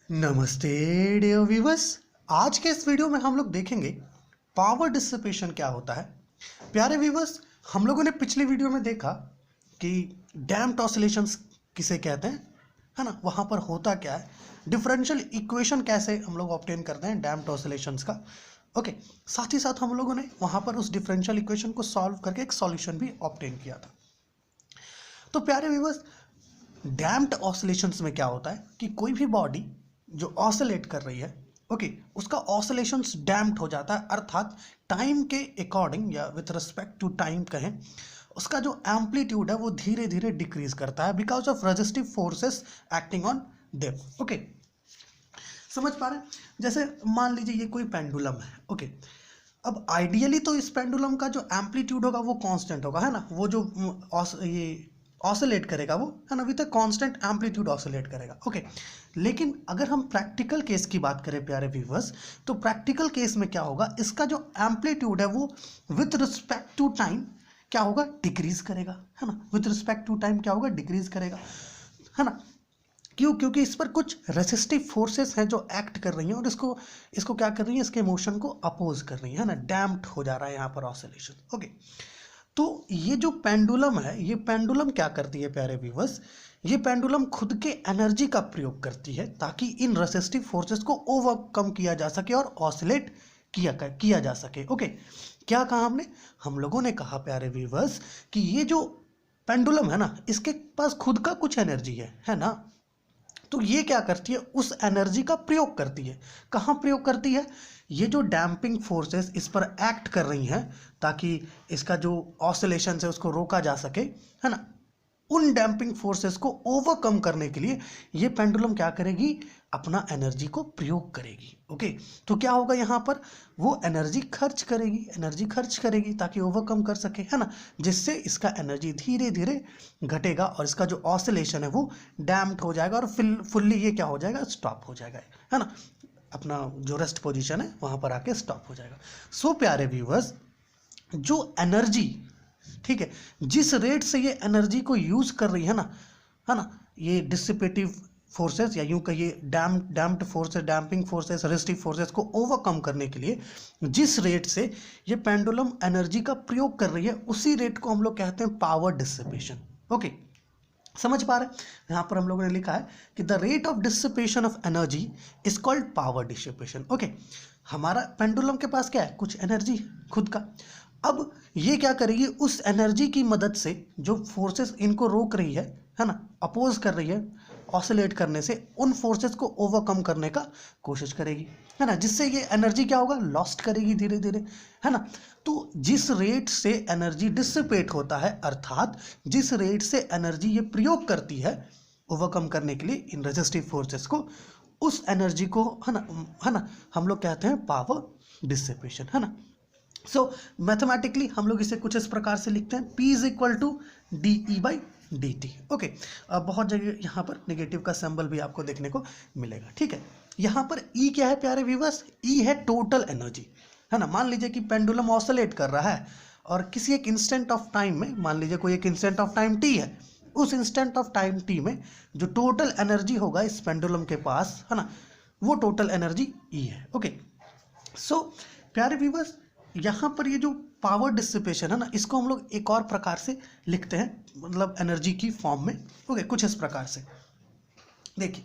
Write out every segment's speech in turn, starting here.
नमस्ते dear viewers. आज के इस वीडियो में हम लोग देखेंगे पावर डिसिपेशन क्या होता है। प्यारे व्यूअर्स, हम लोगों ने पिछली वीडियो में देखा कि डैम्प्ड ऑसिलेशंस किसे कहते हैं, है ना, वहाँ पर होता क्या है, डिफरेंशियल इक्वेशन कैसे हम लोग ऑब्टेन करते हैं डैम्प्ड ऑसिलेशंस का। ओके, साथ ही साथ हम लोगों ने वहाँ पर उस डिफरेंशियल इक्वेशन को सॉल्व करके एक सॉल्यूशन भी ऑब्टेन किया था। तो प्यारे व्यूअर्स, डैम्प्ड ऑसिलेशंस में क्या होता है कि कोई भी बॉडी जो ऑसिलेट कर रही है, ओके, उसका ऑसिलेशंस डैम्प्ड हो जाता है, अर्थात टाइम के अकॉर्डिंग या विथ रिस्पेक्ट टू टाइम कहें, उसका जो एम्पलीट्यूड है वो धीरे धीरे डिक्रीज करता है because of resistive forces acting on them. Okay, समझ पा रहे हैं? जैसे मान लीजिए ये कोई पेंडुलम है। ओके, अब आइडियली तो इस पेंडुलम का जो एम्पलीट्यूड होगा वो कांस्टेंट होगा, है ना, वो जो ये ऑसिलेट करेगा वो, है ना, with a constant amplitude oscillate करेगा। ओके, लेकिन अगर हम प्रैक्टिकल केस की बात करें प्यारे व्यूअर्स, तो प्रैक्टिकल केस में क्या होगा, इसका जो एम्पलीट्यूड है वो विथ रिस्पेक्ट टू टाइम क्या होगा, डिक्रीज करेगा, है ना, विथ रिस्पेक्ट टू टाइम क्या होगा, डिक्रीज करेगा, है ना। क्यों? क्योंकि इस पर कुछ रेसिस्टिव फोर्सेस हैं जो एक्ट कर रही हैं और इसको इसको क्या कर रही है, इसके मोशन को अपोज कर रही है ना, डैम्प्ड हो जा रहा है यहाँ पर ऑसिलेशन। ओके, तो ये जो पेंडुलम है, ये पेंडुलम क्या करती है प्यारे व्यूअर्स, ये पेंडुलम खुद के एनर्जी का प्रयोग करती है ताकि इन रेसिस्टिव फोर्सेस को ओवरकम किया जा सके और ऑसिलेट किया जा सके। ओके, क्या कहा हमने? हम लोगों ने कहा प्यारे व्यूअर्स कि ये जो पेंडुलम है ना, इसके पास खुद का कुछ एनर्जी है ना, तो ये क्या करती है, उस एनर्जी का प्रयोग करती है। कहाँ प्रयोग करती है? ये जो डैम्पिंग फोर्सेस इस पर एक्ट कर रही हैं ताकि इसका जो ऑसिलेशन है उसको रोका जा सके, है ना, उन डैम्पिंग फोर्सेस को ओवरकम करने के लिए ये पेंडुलम क्या करेगी, अपना एनर्जी को प्रयोग करेगी। ओके, तो क्या होगा यहाँ पर, वो एनर्जी खर्च करेगी ताकि ओवरकम कर सके, है ना, जिससे इसका एनर्जी धीरे धीरे घटेगा और इसका जो ऑसिलेशन है वो डैम्प्ड हो जाएगा और फुल्ली ये क्या हो जाएगा, स्टॉप हो जाएगा, है ना, अपना जो रेस्ट पोजीशन है वहाँ पर आके स्टॉप हो जाएगा। सो प्यारे व्यूअर्स, जो एनर्जी, ठीक है, जिस रेट से ये एनर्जी को यूज कर रही है ना, ये डिसिपेटिव फोर्सेस या यूं कहिए damped forces, damping forces, resistive forces को ओवरकम करने के लिए जिस रेट से ये पेंडुलम एनर्जी का प्रयोग कर रही है, उसी रेट को हम लोग कहते हैं पावर डिसिपेशन। ओके, समझ पा रहे हैं? यहाँ पर हम लोगों ने लिखा है कि the rate of dissipation of energy is called power dissipation. Okay, हमारा पेंडुलम के पास क्या है, कुछ एनर्जी खुद का। अब ये क्या करेगी, उस एनर्जी की मदद से जो फोर्सेस इनको रोक रही है ना, अपोज कर रही है ऑसिलेट करने से, उन फोर्सेस को ओवरकम करने का कोशिश करेगी, है ना, जिससे ये एनर्जी क्या होगा, लॉस्ट करेगी धीरे धीरे, है ना। तो जिस रेट से एनर्जी डिसिपेट होता है, अर्थात जिस रेट से एनर्जी ये प्रयोग करती है ओवरकम करने के लिए इन रेजिस्टिव फोर्सेस को, उस एनर्जी को, है ना, हम लोग कहते हैं पावर डिसिपेशन, है ना। सो मैथमेटिकली हम लोग इसे कुछ इस प्रकार से लिखते हैं, P is equal to D E by D T. Okay, बहुत जगह यहाँ पर नेगेटिव का सिंबल भी आपको देखने को मिलेगा, ठीक है। यहाँ पर E क्या है प्यारे व्यूअर्स, E है टोटल एनर्जी, है ना। मान लीजिए कि पेंडुलम ऑसिलेट कर रहा है और किसी एक इंस्टेंट ऑफ टाइम में, मान लीजिए कोई एक इंस्टेंट ऑफ टाइम T है, उस इंस्टेंट ऑफ टाइम T में जो टोटल एनर्जी होगा इस पेंडुलम के पास, है ना, वो टोटल एनर्जी E है। ओके, सो प्यारे व्यूअर्स, यहाँ पर ये जो पावर डिसिपेशन है ना, इसको हम लोग एक और प्रकार से लिखते हैं, मतलब एनर्जी की फॉर्म में। ओके, कुछ इस प्रकार से देखिए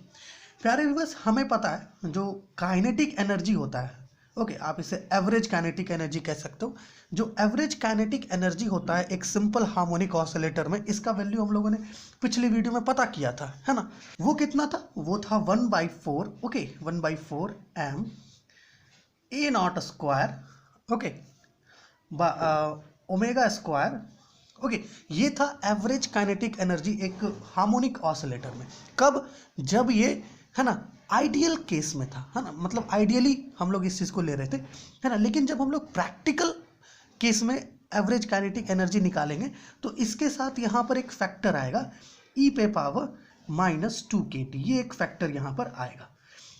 प्यारे व्यूअर्स, हमें पता है जो काइनेटिक एनर्जी होता है, ओके, आप इसे एवरेज काइनेटिक एनर्जी कह सकते हो। जो एवरेज काइनेटिक एनर्जी होता है एक सिंपल हार्मोनिक ऑसिलेटर में, इसका वैल्यू हम लोगों ने पिछली वीडियो में पता किया था, है ना। वो कितना था, वो था 1/4, okay, 1/4 m A not square, okay, omega square. Okay, ये था एवरेज काइनेटिक एनर्जी एक हार्मोनिक ऑसिलेटर में। कब? जब ये, है ना, आइडियल केस में था, है ना, मतलब आइडियली हम लोग इस चीज़ को ले रहे थे, है ना। लेकिन जब हम लोग प्रैक्टिकल केस में एवरेज काइनेटिक एनर्जी निकालेंगे तो इसके साथ यहाँ पर एक फैक्टर आएगा, ई पे पावर -2kT, ये एक फैक्टर यहाँ पर आएगा।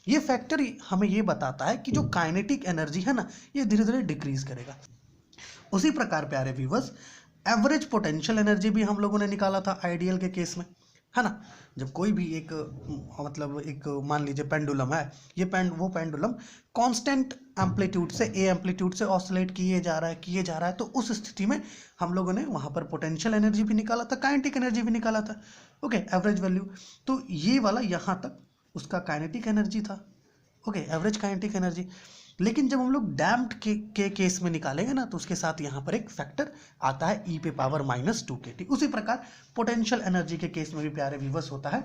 ये फैक्टर हमें ये बताता है कि जो काइनेटिक एनर्जी है ना, ये धीरे धीरे डिक्रीज करेगा। उसी प्रकार प्यारे व्यूवर्स, एवरेज पोटेंशियल एनर्जी भी हम लोगों ने निकाला था आइडियल के केस में, है ना। जब कोई भी एक मतलब एक मान लीजिए पेंडुलम है, ये वो पेंडुलम कांस्टेंट एम्पलीट्यूड से ए एम्पलीट्यूड से ऑसिलेट किए जा रहा है, तो उस स्थिति में हम लोगों ने वहां पर पोटेंशियल एनर्जी भी निकाला था, काइनेटिक एनर्जी भी निकाला था। Okay, average value. तो ये वाला यहाँ तक उसका काइनेटिक एनर्जी था। Okay, average kinetic energy. लेकिन जब हम लोग डैम्प्ड के केस में निकालेंगे ना, तो उसके साथ यहाँ पर एक फैक्टर आता है e पे पावर -2 kT। उसी प्रकार पोटेंशियल एनर्जी के केस में भी प्यारे व्यूअर्स होता है,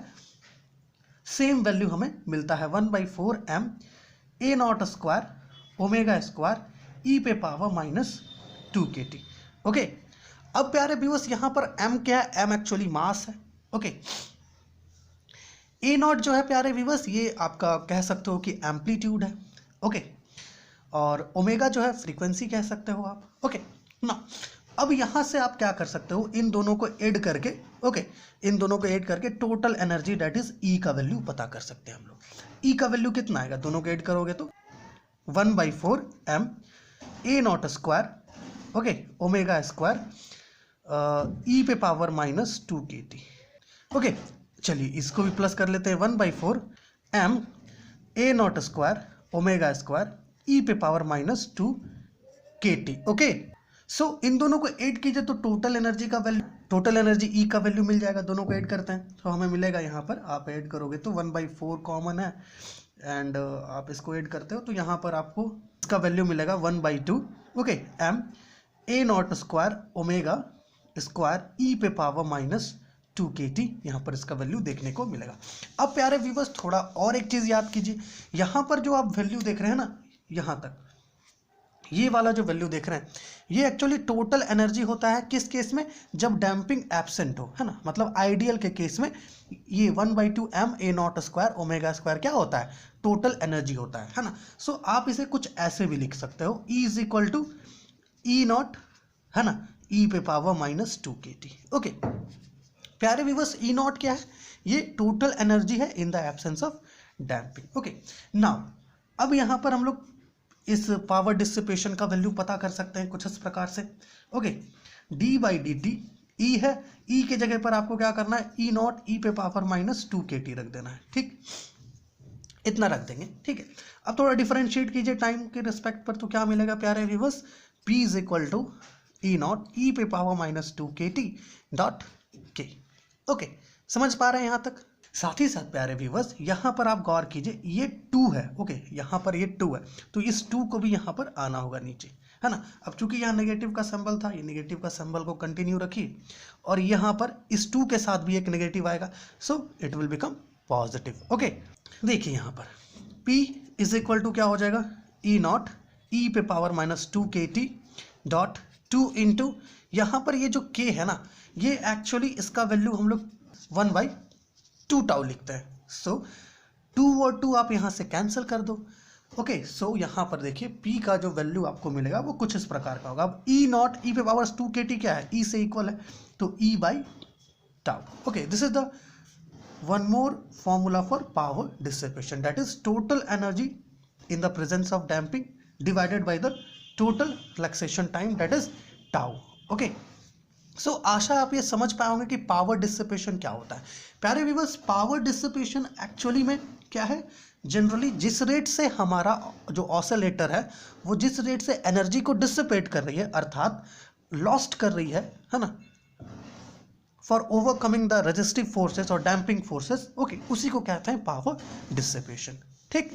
सेम वैल्यू हमें मिलता है 1/4 m A0² omega square e पे पावर -2 kT। ओके, अब प्यारे व्यूअर्स यहाँ पर m क्या है? m एक्चुअली मास है। ओके, A0 जो है प्यारे व्यूअर्स, ये आपका कह सकते हो कि एम्पलीट्यूड है। ओके, और ओमेगा जो है फ्रीक्वेंसी कह सकते हो आप। ओके ना, अब यहां से आप क्या कर सकते हो, इन दोनों को ऐड करके, ओके, इन दोनों को ऐड करके टोटल एनर्जी दैट इज ई का वैल्यू पता कर सकते हैं हम लोग। ई का वैल्यू कितना आएगा, दोनों को ऐड करोगे तो 1/4 m A0², okay, omega square e पे पावर -2 kT। ओके, चलिए इसको भी प्लस कर लेते हैं, 1/4 m A0² omega square e पे पावर -2 kT। ओके, सो इन दोनों को ऐड कीजिए तो टोटल एनर्जी का वैल्यू, टोटल एनर्जी ई का वैल्यू मिल जाएगा। दोनों को ऐड करते हैं तो हमें मिलेगा, यहाँ पर आप ऐड करोगे तो 1/4 कॉमन है, एंड आप इसको ऐड करते हो तो यहाँ पर आपको इसका वैल्यू मिलेगा 1/2, okay, m A0² omega square e पे पावर -2 kT। यहाँ पर इसका वैल्यू देखने को मिलेगा। अब प्यारे व्यूअर्स थोड़ा और एक चीज़ याद कीजिए, यहाँ पर जो आप वैल्यू देख रहे हैं ना, यहाँ तक ये वाला जो वैल्यू देख रहे हैं, ये एक्चुअली टोटल एनर्जी होता है। किस केस में? जब डैम्पिंग एब्सेंट हो, है ना, मतलब आइडियल के केस में ये 1/2 m A0² ओमेगा स्क्वायर क्या होता है, टोटल एनर्जी होता है ना। सो आप इसे कुछ ऐसे भी लिख सकते हो, E = E0, है ना, ई पे पावर -2 kT। ओके प्यारे व्यूअर्स, E0 क्या है? ये टोटल एनर्जी है in the absence of damping. Okay, now अब यहाँ पर हम लोग इस पावर डिसिपेशन का वैल्यू पता कर सकते हैं कुछ इस प्रकार से। ओके, d/dt E है, E के जगह पर आपको क्या करना है, E0 ई पे पावर -2 kT रख देना है। ठीक, इतना रख देंगे। ठीक है, अब थोड़ा डिफरेंशिएट कीजिए टाइम के रिस्पेक्ट पर, तो क्या मिलेगा प्यारे व्यूअर्स, P = E0 ई पे power -2 kT dot k। Okay, समझ पा रहे हैं यहाँ तक? साथ ही साथ प्यारे व्यूअर्स यहाँ पर आप गौर कीजिए, ये 2 है। ओके, यहाँ पर ये 2 है, तो इस 2 को भी यहाँ पर आना होगा नीचे, है ना। अब चूंकि यहाँ नेगेटिव का सिंबल था, ये नेगेटिव का सिंबल को कंटिन्यू रखिए, और यहाँ पर इस 2 के साथ भी एक नेगेटिव आएगा, so it will become positive. Okay, देखिए यहाँ पर P = क्या हो जाएगा, E0 ई पे पावर -2 kT डॉट 2 इंटू यहाँ पर ये जो K है ना, ये एक्चुअली इसका वैल्यू हम लोग 1/2 टाउ लिखते हैं। सो 2 और 2 आप यहाँ से कैंसिल कर दो। ओके, सो यहाँ पर देखिए P का जो वैल्यू आपको मिलेगा वो कुछ इस प्रकार का होगा। अब E0 ई पे पावर -2 kT क्या है, E से इक्वल है, तो E/τ। Okay, this is the one more formula for power dissipation, that is total energy in the presence of damping divided by the total relaxation time, that is tau. Okay, so आशा आप ये समझ पाए होंगे कि power dissipation क्या होता है। प्यारे व्यूअर्स, पावर डिसिपेशन एक्चुअली में क्या है, जनरली जिस रेट से हमारा जो ऑसिलेटर है वो जिस रेट से एनर्जी को डिसिपेट कर रही है, अर्थात लॉस्ट कर रही है ना, for overcoming the resistive forces और डैम्पिंग फोर्सेस, ओके, उसी को कहते हैं पावर डिसिपेशन। ठीक,